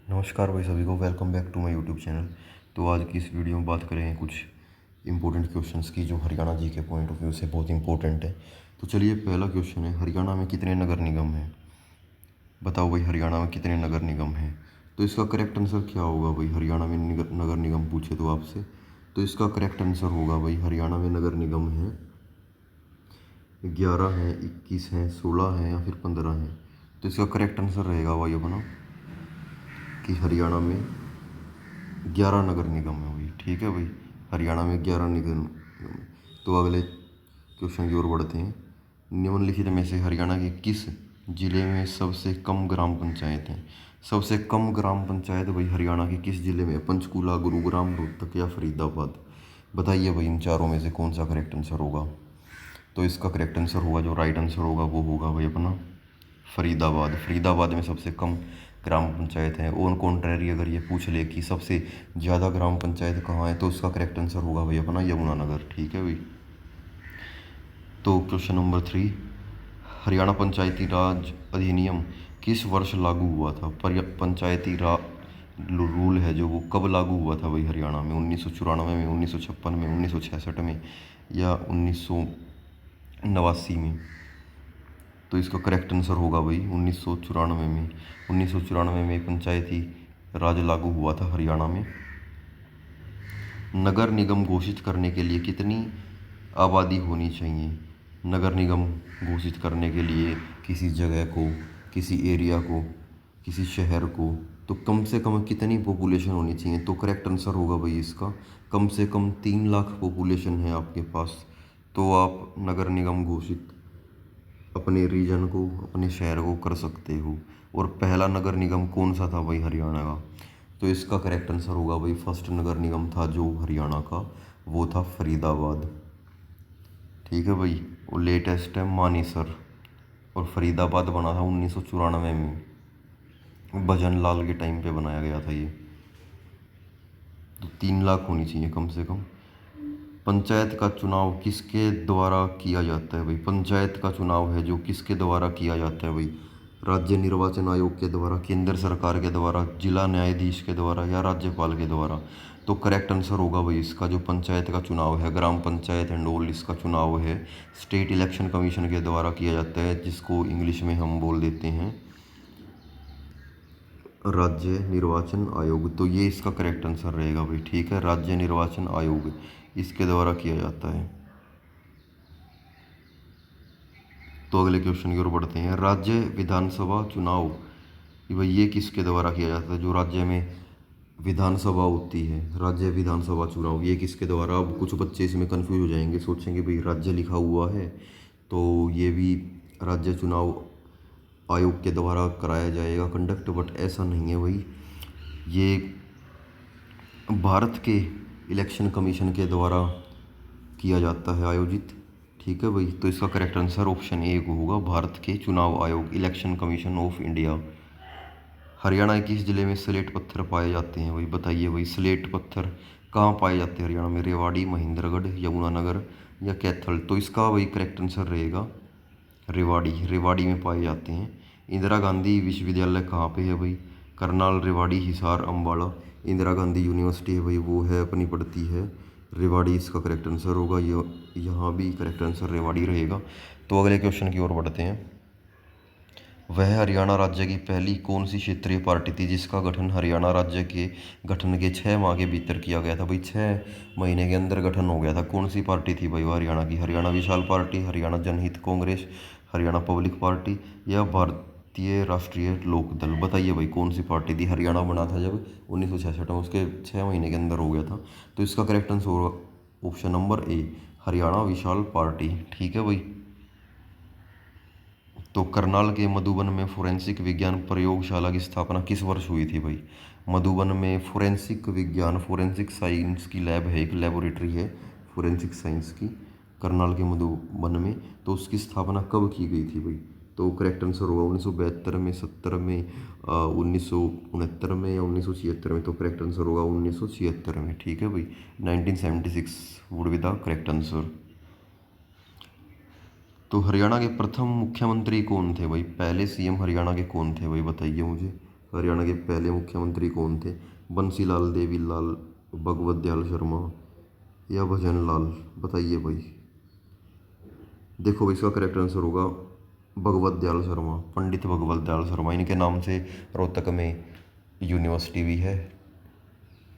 नमस्कार भाई सभी को, welcome back to my YouTube channel. तो आज की इस वीडियो में बात करेंगे कुछ इंपॉर्टेंट क्वेश्चंस की जो हरियाणा जी के पॉइंट ऑफ व्यू से बहुत इंपॉर्टेंट है। तो चलिए, पहला क्वेश्चन है, हरियाणा में कितने नगर निगम हैं? बताओ भाई, हरियाणा में कितने नगर निगम हैं? तो इसका करेक्ट आंसर क्या होगा भाई? हरियाणा में नगर निगम पूछे तो आपसे, तो इसका करेक्ट आंसर होगा भाई, हरियाणा में नगर निगम हैं 11 हैं, 21 हैं, 16 हैं या फिर 15 हैं। तो इसका करेक्ट आंसर रहेगा भाई अपना कि हरियाणा में 11 नगर निगम है भाई। ठीक है भाई, हरियाणा में 11 निगम है। तो अगले क्वेश्चन की ओर बढ़ते हैं। निम्नलिखित में से हरियाणा के किस जिले में सबसे कम ग्राम पंचायत हैं? सबसे कम ग्राम पंचायत भाई हरियाणा के किस जिले में? पंचकूला, गुरुग्राम, रोहतक या फरीदाबाद? बताइए भाई, इन चारों में से कौन सा करेक्ट आंसर होगा? तो इसका करेक्ट आंसर होगा, जो राइट आंसर होगा वो होगा भाई अपना फरीदाबाद। फरीदाबाद में सबसे कम ग्राम पंचायत है। ऑन कॉन्ट्रेरी अगर ये पूछ ले कि सबसे ज़्यादा ग्राम पंचायत कहाँ है, तो उसका करेक्ट आंसर होगा भाई अपना यमुनानगर। ठीक है भाई। तो क्वेश्चन नंबर 3, हरियाणा पंचायती राज अधिनियम किस वर्ष लागू हुआ था? पंचायती राज रूल है जो, वो कब लागू हुआ था भाई हरियाणा में? 1994 में, 1956 में, 1966 में या 1989 में? तो इसका करेक्ट आंसर होगा भाई 1994 में। 1994 में पंचायती राज लागू हुआ था हरियाणा में। नगर निगम घोषित करने के लिए कितनी आबादी होनी चाहिए? नगर निगम घोषित करने के लिए किसी जगह को, किसी एरिया को, किसी शहर को, तो कम से कम कितनी पॉपुलेशन होनी चाहिए? तो करेक्ट आंसर होगा भाई इसका, कम से कम 3 लाख पॉपुलेशन है आपके पास, तो आप नगर निगम घोषित अपने रीजन को, अपने शहर को कर सकते हो। और पहला नगर निगम कौन सा था भाई हरियाणा का? तो इसका करेक्ट आंसर होगा भाई, फर्स्ट नगर निगम था जो हरियाणा का, वो था फरीदाबाद। ठीक है भाई। और लेटेस्ट है मानेसर, और फरीदाबाद बना था 1994 में, भजन लाल के टाइम पे बनाया गया था ये। तो 3 लाख होनी चाहिए कम से कम। पंचायत का चुनाव किसके द्वारा किया जाता है भाई? पंचायत का चुनाव है जो किसके द्वारा किया जाता है भाई? राज्य निर्वाचन आयोग के द्वारा, केंद्र सरकार के द्वारा, जिला न्यायाधीश के द्वारा या राज्यपाल के द्वारा? तो करेक्ट आंसर होगा भाई इसका, जो पंचायत का चुनाव है, ग्राम पंचायत एंड ऑल, इसका चुनाव है स्टेट इलेक्शन कमीशन के द्वारा किया जाता है, जिसको इंग्लिश में हम बोल देते हैं राज्य निर्वाचन आयोग। तो ये इसका करेक्ट आंसर रहेगा भाई। ठीक है, राज्य निर्वाचन आयोग इसके द्वारा किया जाता है। तो अगले क्वेश्चन की ओर बढ़ते हैं। राज्य विधानसभा चुनाव भाई ये किसके द्वारा किया जाता है? जो राज्य में विधानसभा होती है, राज्य विधानसभा चुनाव, ये किसके द्वारा? अब कुछ बच्चे इसमें कंफ्यूज हो जाएंगे, सोचेंगे भाई राज्य लिखा हुआ है तो ये भी राज्य चुनाव आयोग के द्वारा कराया जाएगा कंडक्ट, बट ऐसा नहीं है भाई। ये भारत के इलेक्शन कमीशन के द्वारा किया जाता है, आयोजित। ठीक है भाई। तो इसका करेक्ट आंसर ऑप्शन ए होगा, भारत के चुनाव आयोग, election commission of India. Haryana के किस जिले में स्लेट पत्थर पाए जाते हैं भाई? बताइए भाई, स्लेट पत्थर कहाँ पाए जाते हैं हरियाणा में? रेवाड़ी, महेंद्रगढ़, यमुनानगर या कैथल? तो इसका भाई करेक्ट आंसर रहेगा रेवाड़ी। रेवाड़ी में पाए जाते हैं। इंदिरा गांधी विश्वविद्यालय कहाँ पे है भाई? करनाल, रेवाड़ी, हिसार, अम्बाला। इंदिरा गांधी यूनिवर्सिटी है भाई, वो है अपनी पड़ती है रेवाड़ी, इसका करेक्ट आंसर होगा। ये यहाँ भी करेक्ट आंसर रेवाड़ी रहेगा। तो अगले क्वेश्चन की ओर बढ़ते हैं। वह हरियाणा राज्य की पहली कौन सी क्षेत्रीय पार्टी थी जिसका गठन हरियाणा राज्य के गठन के 6 माह के भीतर किया गया था भाई? 6 महीने के अंदर गठन हो गया था। कौन सी पार्टी थी भाई वो हरियाणा की? हरियाणा विशाल पार्टी, हरियाणा जनहित कांग्रेस, हरियाणा पब्लिक पार्टी या भारतीय राष्ट्रीय लोकदल? बताइए भाई, कौन सी पार्टी थी? हरियाणा बना था जब 1966 में, उसके 6 महीने के अंदर हो गया था। तो इसका करेक्ट आंसर होगा option number A, Haryana Vishal party. ठीक है भाई। तो करनाल के मधुबन में फोरेंसिक विज्ञान प्रयोगशाला की स्थापना किस वर्ष हुई थी भाई? मधुबन में फोरेंसिक विज्ञान, फोरेंसिक साइंस की लैब है, एक लेबोरेटरी है फोरेंसिक साइंस की, करनाल के मधुबन में। तो उसकी स्थापना कब की गई थी भाई? तो करेक्ट आंसर होगा 1972 में, 70 में, 1969 में या 1976 में? तो करेक्ट आंसर होगा 1976 में। ठीक है भाई, 1976 would be the correct answer. तो हरियाणा के प्रथम मुख्यमंत्री कौन थे भाई? पहले सीएम हरियाणा के कौन थे भाई? बताइए मुझे। हरियाणा के पहले मुख्यमंत्री कौन थे? बंसीलाल, देवीलाल, भगवत दयाल शर्मा या भजन लाल? बताइए भाई। देखो भाई, इसका करेक्ट आंसर होगा भगवत दयाल शर्मा, पंडित भगवत दयाल शर्मा। इनके नाम से रोहतक में यूनिवर्सिटी भी है,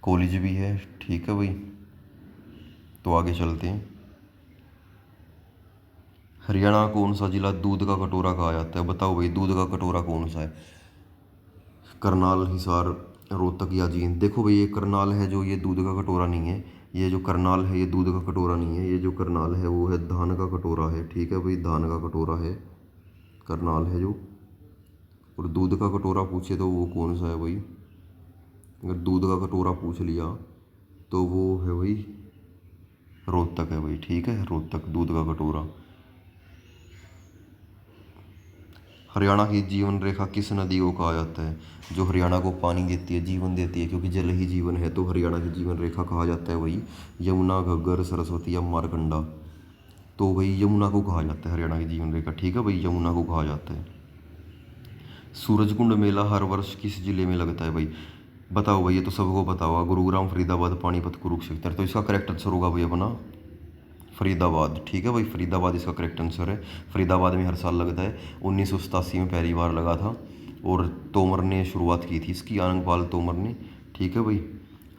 कॉलेज भी है। ठीक है भाई, तो आगे चलते हैं। हरियाणा कौन सा जिला दूध का कटोरा कहा जाता है? बताओ भाई, दूध का कटोरा कौन सा है? करनाल, हिसार, रोहतक या जींद? देखो भाई, ये करनाल है जो, ये दूध का कटोरा नहीं है। ये जो करनाल है ये दूध का कटोरा नहीं है। ये जो करनाल है वो है धान का कटोरा है। ठीक है भाई, धान का कटोरा है करनाल है जो। और दूध का कटोरा पूछे तो वो कौन सा है भाई? अगर दूध का कटोरा पूछ लिया तो वो है भाई रोहतक है भाई। ठीक है, रोहतक दूध का कटोरा। हरियाणा की जीवन रेखा किस नदी को कहा जाता है? जो हरियाणा को पानी देती है, जीवन देती है, क्योंकि जल ही जीवन है, तो हरियाणा की जीवन रेखा कहा जाता है वही यमुना, घग्गर, सरस्वती या मारकंडा? तो भाई यमुना को कहा जाता है हरियाणा की जीवन रेखा। ठीक है भाई, यमुना को कहा जाता है। सूरजकुंड मेला हर वर्ष किस जिले में लगता है भाई? बताओ भाई, ये तो सबको पता होगा, गुरुग्राम, फरीदाबाद, पानीपत, कुरुक्षेत्र। तो इसका करेक्ट आंसर होगा भाई अपना फरीदाबाद। ठीक है भाई, फरीदाबाद इसका करेक्ट आंसर है। फरीदाबाद में हर साल लगता है। 1987 में पहली बार लगा था और तोमर ने शुरुआत की थी इसकी, आनंदपाल तोमर ने। ठीक है भाई।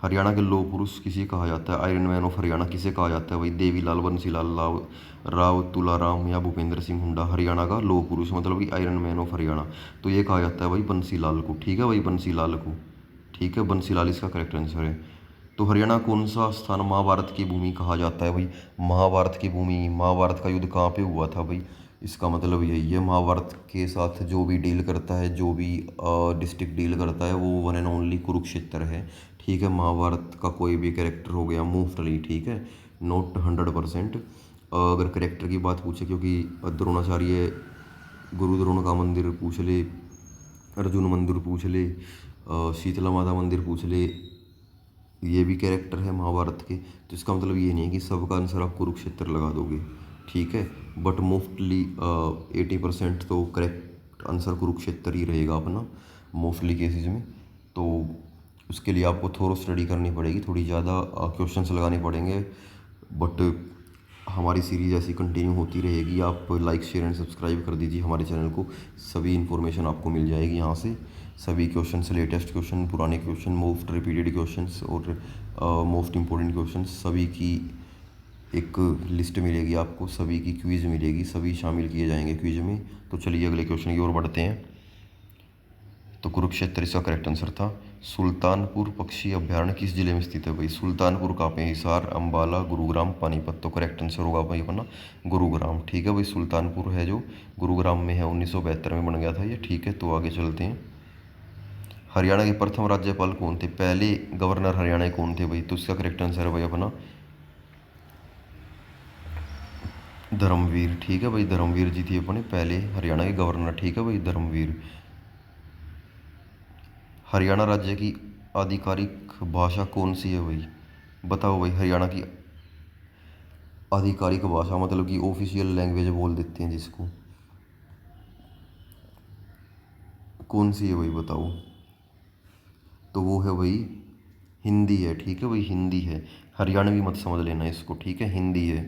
हरियाणा के लौह पुरुष किसे कहा जाता है? आयरन मैन ऑफ हरियाणा किसे कहा जाता है भाई? देवीलाल, बंसीलाल राव, तुलाराम या भूपेंद्र सिंह हुड्डा? हरियाणा का लौह पुरुष मतलब कि आयरन मैन ऑफ हरियाणा, तो ये कहा जाता है भाई बंसीलाल को। ठीक है भाई, बंसीलाल को। ठीक है, बंसीलाल इसका करेक्ट आंसर है। तो हरियाणा कौन सा स्थान महाभारत की भूमि कहा जाता है भाई? महाभारत की भूमि, महाभारत का युद्ध कहाँ पे हुआ था भाई? इसका मतलब यही है, महाभारत के साथ जो भी डील करता है, जो भी डिस्ट्रिक्ट डील करता है, वो वन एंड ओनली कुरुक्षेत्र है। ठीक है, महाभारत का कोई भी कैरेक्टर हो गया मोस्टली। ठीक है, नॉट 100%। अगर कैरेक्टर की बात पूछे, क्योंकि द्रोणाचार्य, गुरु द्रोण का मंदिर पूछ ले, अर्जुन मंदिर पूछ ले, शीतला माता मंदिर पूछ ले, ये भी कैरेक्टर है महाभारत के। तो इसका मतलब ये नहीं है कि सबका आंसर आप कुरुक्षेत्र लगा दोगे। ठीक है, बट मोस्टली 80% तो करेक्ट आंसर कुरुक्षेत्र ही रहेगा अपना मोस्टली केसेस में। तो उसके लिए आपको थोड़ा स्टडी करनी पड़ेगी, थोड़ी ज़्यादा क्वेश्चंस लगाने पड़ेंगे। बट हमारी सीरीज़ ऐसी कंटिन्यू होती रहेगी। आप लाइक, शेयर एंड सब्सक्राइब कर दीजिए हमारे चैनल को। सभी इन्फॉर्मेशन आपको मिल जाएगी यहाँ से। सभी क्वेश्चंस, लेटेस्ट क्वेश्चन, पुराने क्वेश्चन, मोस्ट रिपीटेड क्वेश्चंस और मोस्ट इम्पोर्टेंट क्वेश्चंस, सभी की एक लिस्ट मिलेगी आपको। सभी की क्विज़ मिलेगी, सभी शामिल किए जाएंगे क्विज़ में। तो चलिए अगले क्वेश्चन की ओर बढ़ते हैं। तो कुरुक्षेत्र इसका करेक्ट आंसर था। सुल्तानपुर पक्षी अभ्यारण्य किस जिले में स्थित है भाई? सुल्तानपुर कहाँ पे? हिसार, अम्बाला, गुरुग्राम, पानीपत? तो करेक्ट आंसर होगा भाई अपना गुरुग्राम। ठीक है भाई, सुल्तानपुर है जो गुरुग्राम में है, 1972 में बन गया था ये। ठीक है, तो आगे चलते हैं। हरियाणा के प्रथम राज्यपाल कौन थे? पहले गवर्नर हरियाणा के कौन थे भाई? तो इसका करेक्ट आंसर है भाई अपना धर्मवीर। ठीक है भाई, धर्मवीर जी थे अपने पहले हरियाणा के गवर्नर। ठीक है भाई, धर्मवीर। हरियाणा राज्य की आधिकारिक भाषा कौन सी है भाई? बताओ भाई, हरियाणा की आधिकारिक भाषा मतलब कि ऑफिशियल लैंग्वेज बोल देते हैं जिसको, कौन सी है भाई? बताओ। तो वो है भाई हिंदी है। ठीक है भाई, हिंदी है। हरियाणवी मत समझ लेना इसको। ठीक है, हिंदी है।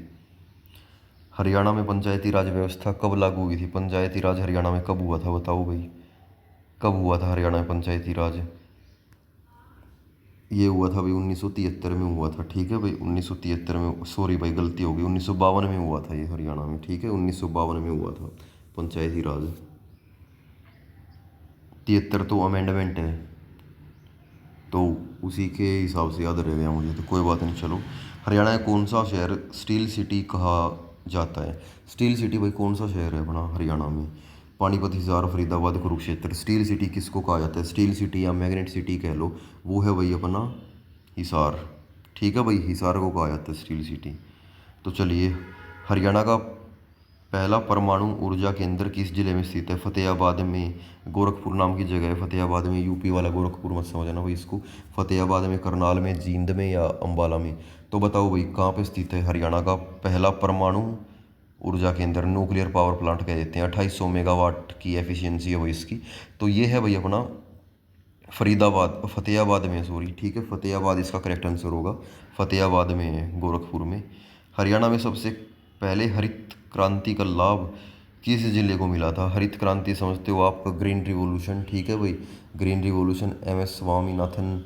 हरियाणा में पंचायती राज व्यवस्था कब लागू हुई थी? पंचायती राज हरियाणा में कब हुआ था? बताओ भाई, कब हुआ था हरियाणा में पंचायती राज? ये हुआ था भाई 1973 में हुआ था। ठीक है भाई, 1973 में, सॉरी भाई गलती हो गई, 1952 में हुआ था ये हरियाणा में। ठीक है, 1952 में हुआ था पंचायती राज। 73 तो अमेंडमेंट है, तो उसी के हिसाब से याद रह गया मुझे, तो कोई बात नहीं। चलो, हरियाणा का कौन सा शहर स्टील सिटी कहा जाता है? स्टील सिटी भाई कौन सा शहर है अपना हरियाणा में? पानीपत, हिसार, फरीदाबाद, कुरुक्षेत्र? स्टील सिटी किसको कहा जाता है? स्टील सिटी या मैग्नेट सिटी कह लो, वो है भाई अपना हिसार। ठीक है भाई, हिसार को कहा जाता है स्टील सिटी। तो चलिए, हरियाणा का पहला परमाणु ऊर्जा केंद्र किस जिले में स्थित है? फतेहाबाद में। गोरखपुर नाम की जगह है फतेहाबाद में, यूपी वाला गोरखपुर मत समझना भाई इसको। फतेहाबाद में, करनाल में, जींद में या अम्बाला में? तो बताओ भाई, कहाँ पे स्थित है हरियाणा का पहला परमाणु ऊर्जा केंद्र? न्यूक्लियर पावर प्लांट कह देते हैं। 2800 मेगावाट की एफिशिएंसी है भाई इसकी। तो ये है भाई अपना फरीदाबाद फ़तेहाबाद में है, सॉरी, ठीक है, फ़तेहाबाद इसका करेक्ट आंसर होगा। फ़तेहाबाद में है, गोरखपुर में। हरियाणा में सबसे पहले हरित क्रांति का लाभ किस जिले को मिला था? हरित क्रांति समझते हो आप, ग्रीन रिवॉल्यूशन, ठीक है भाई। Green revolution M S Swaminathan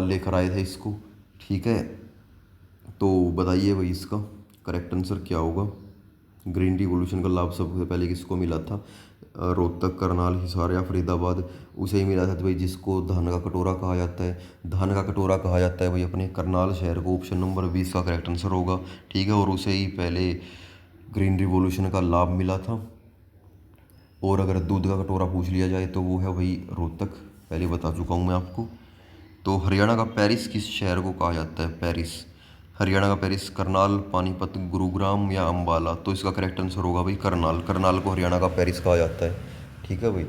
लेकर आए थे इसको, ठीक है। तो बताइए भाई इसका करेक्ट आंसर क्या होगा? ग्रीन रिवॉल्यूशन का लाभ सबसे पहले किसको मिला था? रोहतक, करनाल, हिसार या फरीदाबाद? उसे ही मिला था तो भाई जिसको धान का कटोरा कहा जाता है, धान का कटोरा कहा जाता है भाई अपने करनाल शहर को। ऑप्शन नंबर 20 का करेक्ट आंसर होगा, ठीक है। और उसे ही पहले ग्रीन रिवॉल्यूशन का लाभ मिला था। और अगर दूध का कटोरा पूछ लिया जाए तो वो है भाई रोहतक, पहले बता चुका हूँ मैं आपको। तो हरियाणा का पेरिस किस शहर को कहा जाता है? पेरिस, हरियाणा का पेरिस, करनाल, पानीपत, गुरुग्राम या अम्बाला? तो इसका करेक्ट आंसर होगा भाई करनाल। करनाल को हरियाणा का पेरिस कहा जाता है, ठीक है भाई।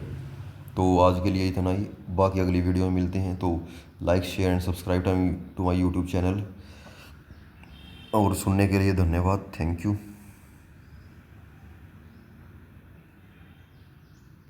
तो आज के लिए इतना ही, बाकी अगली वीडियो में मिलते हैं। तो like, share and subscribe to my YouTube channel. और सुनने के लिए धन्यवाद, थैंक यू।